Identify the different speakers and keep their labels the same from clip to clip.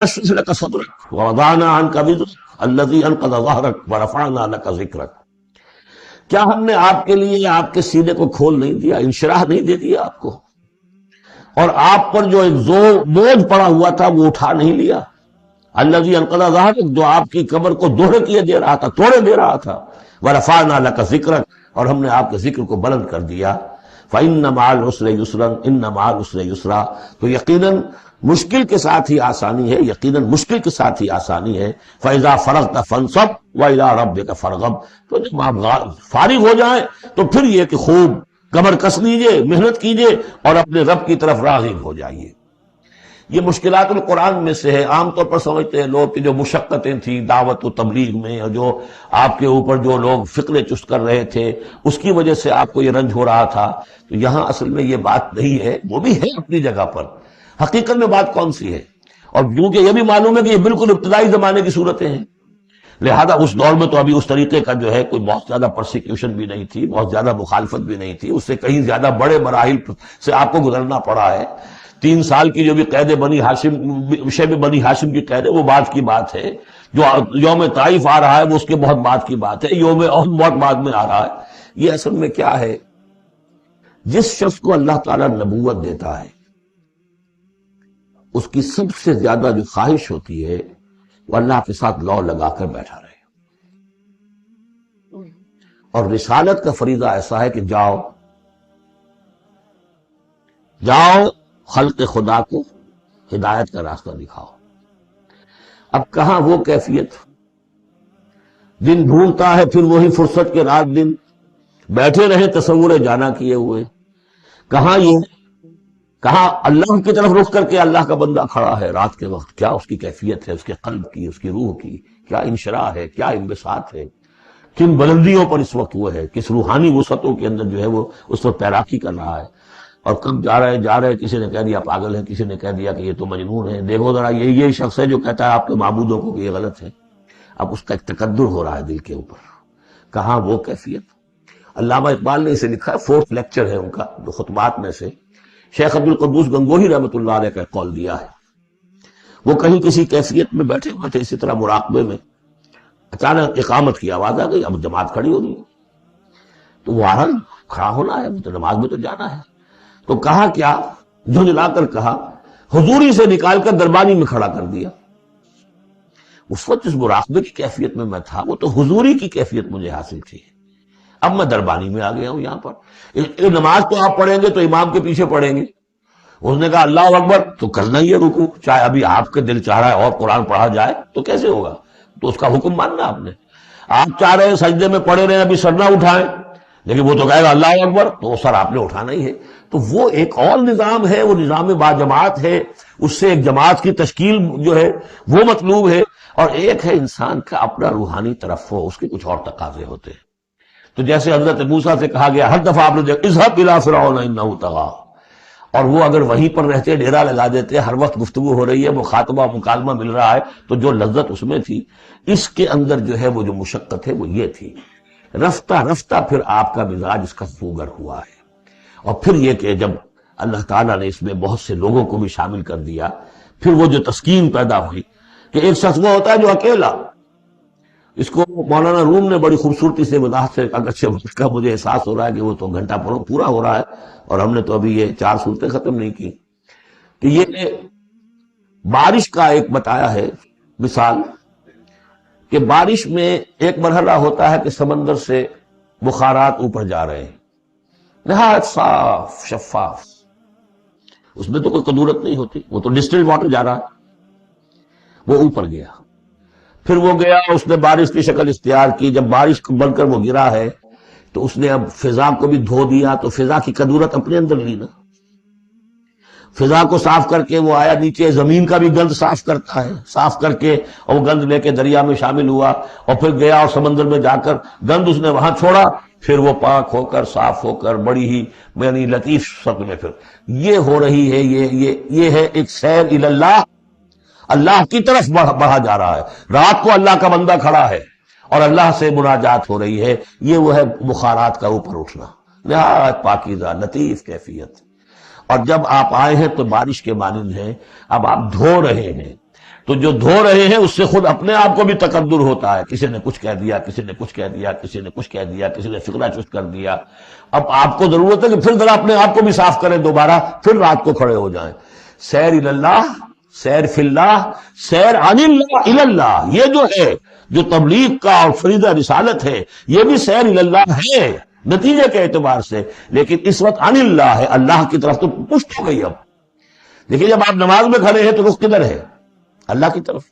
Speaker 1: نشرح لك صدرك ووضعنا عنك وزرك الذي انقض ظهرك ورفعنا لك ذکرك. کیا ہم نے آپ کے لیے آپ کے سینے کو کھول نہیں دیا، انشراح نہیں دے دیا آپ کو، اور آپ پر جو ایک بوجھ پڑا ہوا تھا وہ اٹھا نہیں لیا. الذی انقض ظہرک، جو آپ کی کمر کو دوہرے کیے دے رہا تھا، توڑے دے رہا تھا. ورفعنا لک ذکرک، اور ہم نے آپ کے ذکر کو بلند کر دیا. فإن مع العسر یسرا ان مع العسر یسرا، تو یقیناً مشکل کے ساتھ ہی آسانی ہے، یقیناً مشکل کے ساتھ ہی آسانی ہے. فإذا فرغت فانصب وإلى ربك فارغب، تو جب آپ فارغ ہو جائیں تو پھر یہ کہ خوب کمر کس لیجئے، محنت کیجئے اور اپنے رب کی طرف راغب ہو جائیے. یہ مشکلات القرآن میں سے ہے. عام طور پر سمجھتے ہیں لوگ کہ جو مشقتیں تھیں دعوت و تبلیغ میں، اور جو آپ کے اوپر جو لوگ فکرے چست کر رہے تھے اس کی وجہ سے آپ کو یہ رنج ہو رہا تھا. تو یہاں اصل میں یہ بات نہیں ہے، وہ بھی ہے اپنی جگہ پر. حقیقت میں بات کون سی ہے؟ اور کیونکہ یہ بھی معلوم ہے کہ یہ بالکل ابتدائی زمانے کی صورتیں ہیں، لہذا اس دور میں تو ابھی اس طریقے کا جو ہے کوئی بہت زیادہ پرسیکیوشن بھی نہیں تھی، بہت زیادہ مخالفت بھی نہیں تھی. اس سے کہیں زیادہ بڑے مراحل سے آپ کو گزرنا پڑا ہے. 3 سال کی جو بھی قید بنی ہاشم، شیب بنی ہاشم کی قید ہے، وہ بعد کی بات ہے. جو یوم طائف آ رہا ہے وہ اس کے بہت بعد کی بات ہے. یوم احد بہت بعد میں آ رہا ہے. یہ اصل میں کیا ہے؟ جس شخص کو اللہ تعالیٰ نبوت دیتا ہے اس کی سب سے زیادہ جو خواہش ہوتی ہے وہ اللہ کے ساتھ لو لگا کر بیٹھا رہے. اور رسالت کا فریضہ ایسا ہے کہ جاؤ خلق خدا کو ہدایت کا راستہ دکھاؤ. اب کہاں وہ کیفیت؟ دن ڈھونڈتا ہے پھر وہی فرصت کے رات دن بیٹھے رہے تصور جانا کیے ہوئے. کہاں اللہ کی طرف رخ کر کے اللہ کا بندہ کھڑا ہے رات کے وقت. کیا اس کی کیفیت ہے، اس کے قلب کی، اس کی روح کی، کیا انشراح ہے، کیا انبساط ہے، کن بلندیوں پر اس وقت وہ ہے، کس روحانی وسعتوں کے اندر جو ہے وہ اس وقت تیراکی کر رہا ہے. اور کب جا رہے کسی نے کہہ دیا پاگل ہے، کسی نے کہہ دیا کہ یہ تو مجنون ہے. دیکھو ذرا یہ شخص ہے جو کہتا ہے آپ کے معبودوں کو کہ یہ غلط ہے. اب اس کا ایک تقدر ہو رہا ہے دل کے اوپر. کہاں وہ کیفیت؟ علامہ اقبال نے اسے لکھا ہے، 4th لیکچر ہے ان کا جو خطبات میں سے. شیخ عبد القدوس گنگوہی رحمۃ اللہ علیہ کا قول دیا ہے. وہ کہیں کسی کیفیت میں بیٹھے ہوئے تھے اسی طرح مراقبے میں، اچانک اقامت کی آواز آ گئی. اب جماعت کھڑی ہو گئی تو وہ آرہن کھڑا ہونا ہے، تو نماز میں تو جانا ہے. تو کہا کیا؟ جھنجلا کر کہا، حضوری سے نکال کر دربانی میں کھڑا کر دیا. اس وقت جس مراقبے کی کیفیت میں میں تھا وہ تو حضوری کی کیفیت مجھے حاصل تھی. اب میں دربانی میں آ گیا ہوں. یہاں پر نماز تو آپ پڑھیں گے تو امام کے پیچھے پڑھیں گے. اس نے کہا اللہ اکبر تو کرنا ہی ہے رکوع، چاہے ابھی آپ کے دل چاہ رہا ہے اور قرآن پڑھا جائے تو کیسے ہوگا؟ تو اس کا حکم ماننا آپ نے. آپ چاہ رہے ہیں سجدے میں پڑے رہے ابھی سر نہ اٹھائیں، لیکن وہ تو کہے گا اللہ اکبر، تو وہ سر آپ نے اٹھانا ہی ہے. تو وہ ایک اور نظام ہے، وہ نظام با جماعت ہے. اس سے ایک جماعت کی تشکیل جو ہے وہ مطلوب ہے. اور ایک ہے انسان کا اپنا روحانی طرف ہو، اس کے کچھ اور تقاضے ہوتے ہیں. تو جیسے حضرت موسیٰ سے کہا گیا ہر دفعہ آپ نے اذهب الى فرعون انه طغى، اور وہ اگر وہیں پر رہتے ڈیرا لگا دیتے، ہر وقت گفتگو ہو رہی ہے، مخاطبہ مکالمہ مل رہا ہے، تو جو لذت اس میں تھی، اس کے اندر جو ہے وہ جو مشقت ہے وہ یہ تھی. رفتہ رفتہ پھر آپ کا مزاج اس کا سوگر ہوا ہے. اور پھر یہ کہ جب اللہ تعالیٰ نے اس میں بہت سے لوگوں کو بھی شامل کر دیا، پھر وہ جو تسکین پیدا ہوئی کہ ایک شخص وہ ہوتا ہے جو اکیلا. اس کو مولانا روم نے بڑی خوبصورتی سے وضاحت سے اگرچہ کا مجھے احساس ہو رہا ہے کہ وہ تو گھنٹہ پورا ہو رہا ہے اور ہم نے تو ابھی یہ 4 صورتیں ختم نہیں کی، کہ یہ بارش کا ایک بتایا ہے مثال، کہ بارش میں ایک مرحلہ ہوتا ہے کہ سمندر سے بخارات اوپر جا رہے ہیں، نہایت صاف شفاف، اس میں تو کوئی قدورت نہیں ہوتی، وہ تو ڈسٹلڈ واٹر جا رہا ہے. وہ اوپر گیا، پھر وہ گیا، اس نے بارش کی شکل اختیار کی. جب بارش بن کر وہ گرا ہے تو اس نے اب فضا کو بھی دھو دیا، تو فضا کی قدورت اپنے اندر لی نا. فضا کو صاف کر کے وہ آیا نیچے، زمین کا بھی گند صاف کرتا ہے، صاف کر کے اور وہ گند لے کے دریا میں شامل ہوا، اور پھر گیا اور سمندر میں جا کر گند اس نے وہاں چھوڑا، پھر وہ پاک ہو کر صاف ہو کر بڑی ہی یعنی لطیف شکل میں پھر یہ ہو رہی ہے. یہ ہے ایک سیر الی اللہ، اللہ کی طرف بڑھا جا رہا ہے. رات کو اللہ کا بندہ کھڑا ہے اور اللہ سے مناجات ہو رہی ہے. یہ وہ ہے بخارات کا اوپر اٹھنا، نہایت پاکیزہ لطیف کیفیت. اور جب آپ آئے ہیں تو بارش کے مانند ہیں، اب آپ دھو رہے ہیں. تو جو دھو رہے ہیں اس سے خود اپنے آپ کو بھی تقدر ہوتا ہے، کسی نے کچھ کہہ دیا، کسی نے کچھ کہہ دیا، کسی نے کچھ کہہ دیا، کسی نے فکرہ چست کر دیا. اب آپ کو ضرورت ہے کہ پھر ذرا اپنے آپ کو بھی صاف کریں دوبارہ، پھر رات کو کھڑے ہو جائیں. سیر اللہ، سیر فی اللہ، سیر عن اللہ اللہ، یہ جو ہے جو تبلیغ کا اور فریضہ رسالت ہے، یہ بھی سیر اللہ ہے نتیجے کے اعتبار سے، لیکن اس وقت عن اللہ ہے، اللہ کی طرف تو پشت ہو گئی. اب دیکھیے جب آپ نماز میں کھڑے ہیں تو رخ کدھر ہے؟ اللہ کی طرف.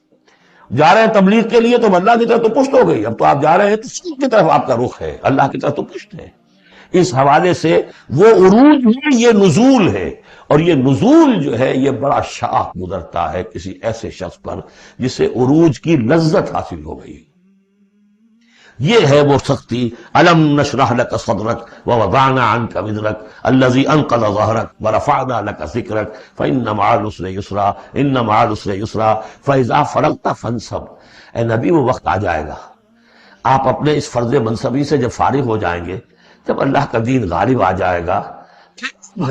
Speaker 1: جا رہے ہیں تبلیغ کے لیے تو اللہ کی طرف تو پشت ہو گئی. اب تو آپ جا رہے ہیں تو سب کی طرف آپ کا رخ ہے، اللہ کی طرف تو پشت ہے. اس حوالے سے وہ عروج ہے، یہ نزول ہے، اور یہ نزول جو ہے یہ بڑا شاہ گزرتا ہے کسی ایسے شخص پر جسے عروج کی لذت حاصل ہو گئی. یہ ہے وہ سختی. الم نشرح لك صدرك ووضعنا عنك وزرك الذي انقض ظهرك ورفعنا لك ذكرك فان مع العسر يسرا ان مع العسر يسرا فاذا فرغت فانصب. اے نبی وہ وقت آ جائے گا، آپ اپنے اس فرض منصبی سے جب فارغ ہو جائیں گے، جب اللہ کا دین غالب آ جائے گا،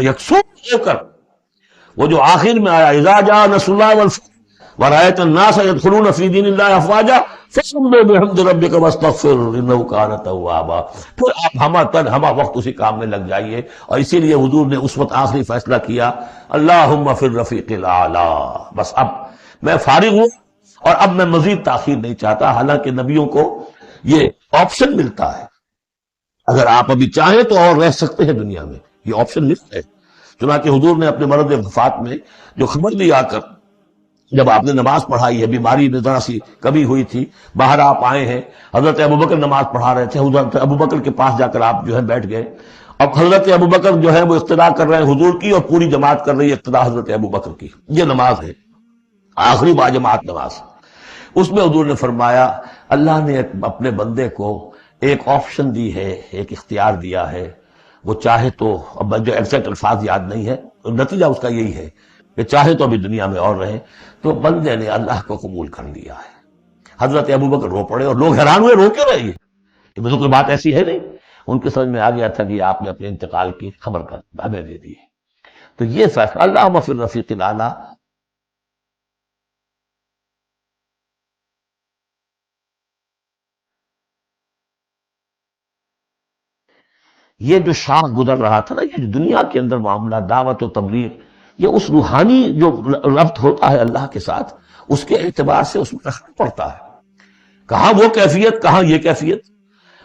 Speaker 1: یکسو ہو کر وہ جو آخر میں آیا اذا جاء نصر اللہ والفتح ورأيت الناس يدخلون في دين الله افواجا فسبح بحمد ربك واستغفر انه كان توابا. پھر آپ ہمہ وقت اسی کام میں لگ جائیے. اور اسی لیے حضور نے اس وقت آخری فیصلہ کیا، اللہم فی الرفیق الاعلی. بس اب میں فارغ ہوں اور اب میں مزید تاخیر نہیں چاہتا. حالانکہ نبیوں کو یہ آپشن ملتا ہے، اگر آپ ابھی چاہیں تو اور رہ سکتے ہیں دنیا میں، یہ آپشن ملتا ہے. چنانچہ حضور نے اپنے مرض وفات میں جو خبر دی آ کر، جب آپ نے نماز پڑھائی ہے، بیماری میں ذرا سی کمی ہوئی تھی، باہر آپ آئے ہیں، حضرت ابوبکر نماز پڑھا رہے تھے، حضرت ابوبکر کے پاس جا کر آپ جو ہے بیٹھ گئے. اب حضرت ابوبکر جو ہے وہ اقتدا کر رہے ہیں حضور کی، اور پوری جماعت کر رہی ہے اقتدا حضرت ابوبکر کی. یہ نماز ہے، آخری باجماعت نماز. اس میں حضور نے فرمایا اللہ نے اپنے بندے کو ایک آپشن دی ہے، ایک اختیار دیا ہے. وہ چاہے تو، اب جو ایگزیکٹ الفاظ یاد نہیں ہے، نتیجہ اس کا یہی ہے کہ چاہے تو ابھی دنیا میں اور رہے. تو بندے نے اللہ کو قبول کر لیا ہے. حضرت ابوبکر رو پڑے اور لوگ حیران ہوئے، رو کیوں رہے ہیں؟ یہ تو کوئی بات ایسی ہے نہیں. ان کے سمجھ میں آ گیا تھا کہ آپ نے اپنے انتقال کی خبر کر ہمیں دے دی. تو یہ فیصلہ اللہم فی الرفیق الاعلی. یہ جو شاہ گزر رہا تھا نا، یہ جو دنیا کے اندر معاملہ دعوت و تبلیغ، یہ اس روحانی جو ربط ہوتا ہے اللہ کے ساتھ، اس کے اعتبار سے اس میں رکھنا پڑتا ہے. کہاں وہ کیفیت، کہاں یہ کیفیت.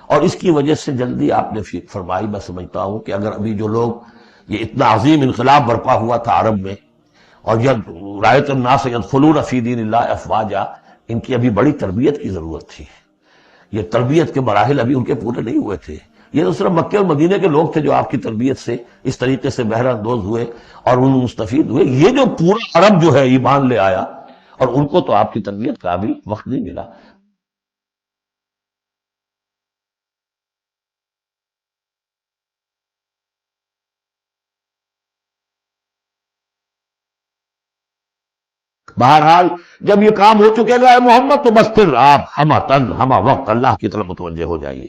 Speaker 1: اور اس کی وجہ سے جلدی آپ نے فرمائی، میں سمجھتا ہوں کہ اگر ابھی جو لوگ، یہ اتنا عظیم انقلاب برپا ہوا تھا عرب میں، اور یہ رایت الناس یدخلون فی دین اللہ افواجا، ان کی ابھی بڑی تربیت کی ضرورت تھی. یہ تربیت کے مراحل ابھی ان کے پورے نہیں ہوئے تھے. یہ تو صرف مکے اور مدینے کے لوگ تھے جو آپ کی تربیت سے اس طریقے سے بہرہ اندوز ہوئے اور ان مستفید ہوئے. یہ جو پورا عرب جو ہے ایمان لے آیا، اور ان کو تو آپ کی تربیت کا بھی وقت نہیں ملا. بہرحال جب یہ کام ہو چکے گا اے محمد، تو بس پھر آپ ہمہ تن ہمہ وقت اللہ کی طرف متوجہ ہو جائیے.